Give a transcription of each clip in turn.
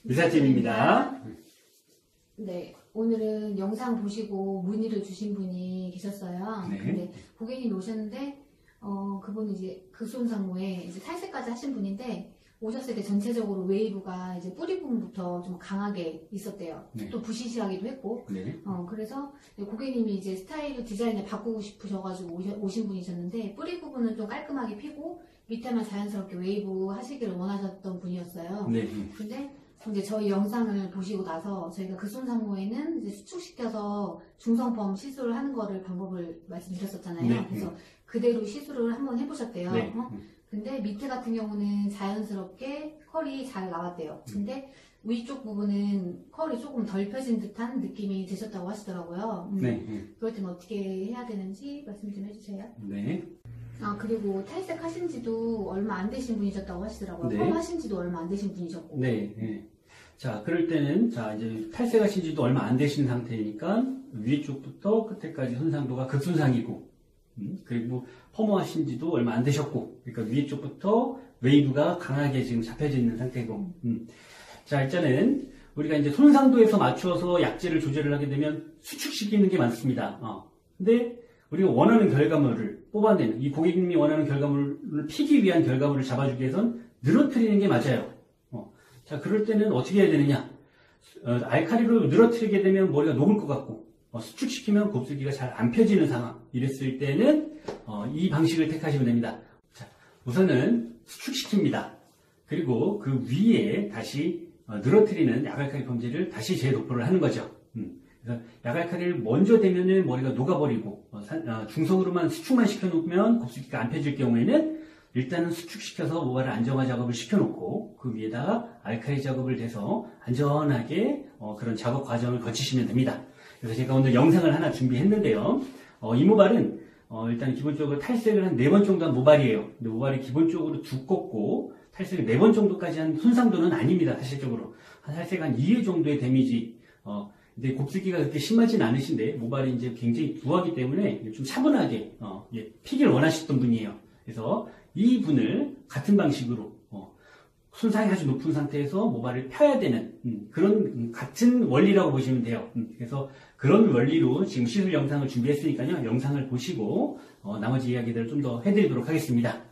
미사팀입니다. 네, 오늘은 영상 보시고 문의를 주신 분이 계셨어요. 네. 근데 고객님이 오셨는데, 그분은 이제 극손상모에 이제 탈색까지 하신 분인데, 오셨을 때 전체적으로 웨이브가 이제 뿌리 부분부터 좀 강하게 있었대요. 네. 또 부시시하기도 했고. 네. 그래서 고객님이 이제 스타일을 디자인을 바꾸고 싶으셔가지고 오신 분이셨는데, 뿌리 부분은 좀 깔끔하게 피고, 밑에만 자연스럽게 웨이브 하시기를 원하셨던 분이었어요. 네. 근데 이제 저희 영상을 보시고 나서 저희가 극손상모에는 이제 수축시켜서 중성펌 시술을 하는 거를 방법을 말씀드렸었잖아요. 네. 그래서 그대로 시술을 한번 해보셨대요. 네. 근데 밑에 같은 경우는 자연스럽게 컬이 잘 나왔대요. 근데 위쪽 부분은 컬이 조금 덜 펴진 듯한 느낌이 드셨다고 하시더라고요. 네. 그럴 때는 어떻게 해야 되는지 말씀 좀 해주세요. 네. 그리고 탈색하신 지도 얼마 안 되신 분이셨다고 하시더라고요. 네. 펌 하신 지도 얼마 안 되신 분이셨고. 네. 네. 자, 그럴 때는, 이제 탈색하신 지도 얼마 안 되신 상태니까 위에 쪽부터 끝에까지 손상도가 극손상이고, 그리고 펌하신 지도 얼마 안 되셨고, 그러니까 위에 쪽부터 웨이브가 강하게 지금 잡혀져 있는 상태고, 자, 일단은 우리가 이제 손상도에서 맞추어서 약재를 조절을 하게 되면 수축시키는 게 많습니다. 근데 우리가 원하는 결과물을 뽑아내는, 이 고객님이 원하는 결과물을 피기 위한 결과물을 잡아주기 위해선 늘어뜨리는 게 맞아요. 자, 그럴 때는 어떻게 해야 되느냐? 알칼리로 늘어뜨리게 되면 머리가 녹을 것 같고, 수축시키면 곱슬기가 잘 안 펴지는 상황. 이랬을 때는, 이 방식을 택하시면 됩니다. 자, 우선은 수축시킵니다. 그리고 그 위에 다시 늘어뜨리는 약알칼리 펌제를 다시 재도포를 하는 거죠. 그래서 약알칼리를 먼저 대면은 머리가 녹아버리고, 중성으로만 수축만 시켜놓으면 곱슬기가 안 펴질 경우에는 일단은 수축시켜서 모발을 안정화 작업을 시켜놓고 그 위에다가 알칼리 작업을 해서 안전하게 그런 작업 과정을 거치시면 됩니다. 그래서 제가 오늘 영상을 하나 준비했는데요. 이 모발은 일단 기본적으로 탈색을 한 4번 정도 한 모발이에요. 근데 모발이 기본적으로 두껍고 탈색을 4번 정도까지 한 손상도는 아닙니다. 사실적으로. 탈색 한 2회 정도의 데미지. 근데 곱슬기가 그렇게 심하진 않으신데 모발이 이제 굉장히 부하기 때문에 좀 차분하게 피기를 원하셨던 분이에요. 그래서 이 분을 같은 방식으로 손상이 아주 높은 상태에서 모발을 펴야 되는 그런 같은 원리라고 보시면 돼요. 그래서 그런 원리로 지금 시술 영상을 준비했으니까요. 영상을 보시고 나머지 이야기들을 좀 더 해드리도록 하겠습니다.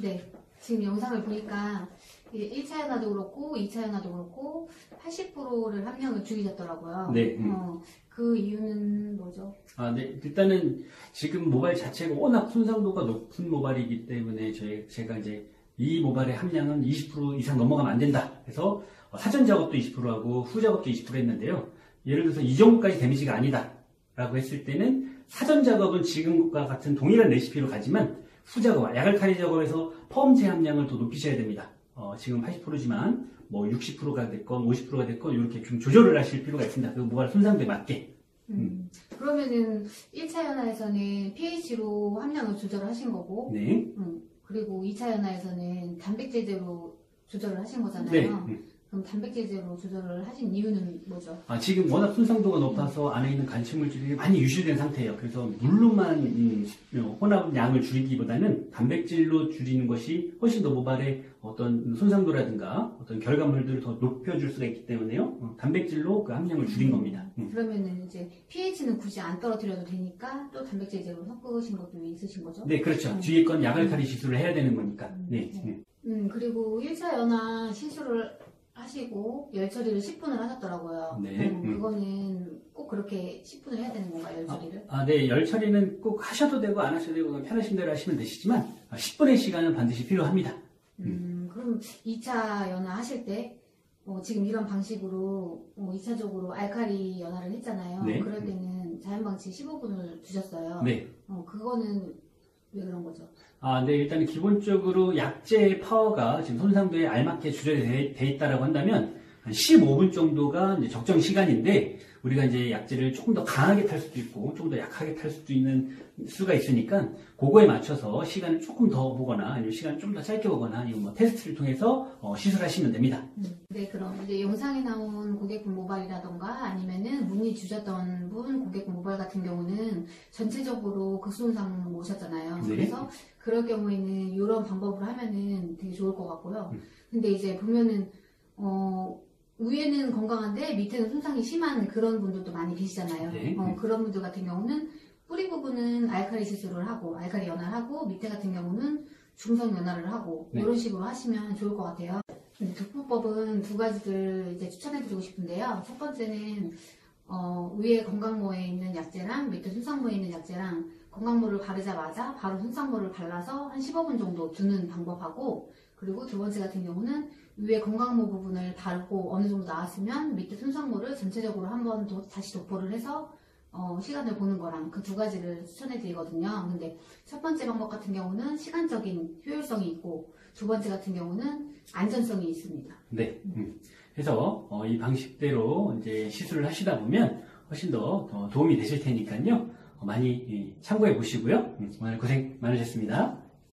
네. 지금 영상을 보니까 1차 연화도 그렇고 2차 연화도 그렇고 80%를 함량을 줄이셨더라고요. 네. 그 이유는 뭐죠? 네. 일단은 지금 모바일 자체가 워낙 손상도가 높은 모바일이기 때문에 제가 이제 이 모바일의 함량은 20% 이상 넘어가면 안 된다. 그래서 사전 작업도 20%하고 후 작업도 20% 했는데요. 예를 들어서 이 정도까지 데미지가 아니다. 라고 했을 때는 사전 작업은 지금과 같은 동일한 레시피로 가지만 후 작업, 야갈카리 작업에서 펌제 함량을 더 높이셔야 됩니다. 지금 80%지만 뭐 60%가 됐건 50%가 됐건 이렇게 좀 조절을 하실 필요가 있습니다. 그 모바일 손상도에 맞게. 그러면은 1차 연화에서는 pH로 함량을 조절을 하신 거고, 네. 그리고 2차 연화에서는 단백질제로 조절을 하신 거잖아요. 네. 그럼 단백질제로 조절을 하신 이유는 뭐죠? 지금 워낙 손상도가 높아서 안에 있는 간식물질이 많이 유실된 상태예요. 그래서 물로만 혼합량을 줄이기보다는 단백질로 줄이는 것이 훨씬 더 모발의 어떤 손상도라든가 어떤 결과물들을 더 높여줄 수가 있기 때문에요. 단백질로 그 함량을 줄인 겁니다. 그러면은 이제 pH는 굳이 안 떨어뜨려도 되니까 또 단백질제로 섞으신 것도 있으신 거죠? 네, 그렇죠. 뒤에 건 야갈카리 시술을 해야 되는 거니까. 네. 그리고 1차 연화 시술을 하시고 열 처리를 10분을 하셨더라고요. 네. 그거는 꼭 그렇게 10분을 해야 되는 건가요, 열 처리를? 네, 열 처리는 꼭 하셔도 되고 안 하셔도 되고 편하신 대로 하시면 되시지만 10분의 시간은 반드시 필요합니다. 그럼 2차 연화 하실 때 지금 이런 방식으로 2차적으로 알칼리 연화를 했잖아요. 네. 그럴 때는 자연방치 15분을 주셨어요. 네. 그거는 왜 그런 거죠? 네, 일단은 기본적으로 약제의 파워가 지금 손상도에 알맞게 조절이 돼 있다라고 한다면 한 15분 정도가 이제 적정 시간인데 우리가 이제 약제를 조금 더 강하게 탈 수도 있고 조금 더 약하게 탈 수도 있는 수가 있으니까 그거에 맞춰서 시간을 조금 더 보거나 아니면 시간을 좀 더 짧게 보거나 아니면 뭐 테스트를 통해서 시술하시면 됩니다. 네, 그럼 이제 영상에 나온 고객분 모발이라던가 아니면은 문의 주셨던 분 고객분 모발 같은 경우는 전체적으로 극손상 오셨잖아요. 네. 그래서 그럴 경우에는 이런 방법으로 하면은 되게 좋을 것 같고요. 근데 이제 보면은 위에는 건강한데 밑에는 손상이 심한 그런 분들도 많이 계시잖아요. 네. 그런 분들 같은 경우는 뿌리 부분은 알칼리 시술을 하고 알칼리 연화를 하고 밑에 같은 경우는 중성 연화를 하고 네. 이런 식으로 하시면 좋을 것 같아요. 독보법은 두 가지를 이제 추천해드리고 싶은데요. 첫 번째는 위에 건강모에 있는 약제랑 밑에 손상모에 있는 약제랑 건강모를 바르자마자 바로 손상모를 발라서 한 15분 정도 두는 방법하고, 그리고 두 번째 같은 경우는 위에 건강모 부분을 바르고 어느 정도 나왔으면 밑에 손상모를 전체적으로 한 번 더 다시 도포를 해서 시간을 보는 거랑 그 두 가지를 추천해 드리거든요. 근데 첫 번째 방법 같은 경우는 시간적인 효율성이 있고 두 번째 같은 경우는 안전성이 있습니다. 네. 그래서 이 방식대로 이제 시술을 하시다 보면 훨씬 더 도움이 되실 테니까요. 많이 참고해 보시고요. 오늘 고생 많으셨습니다.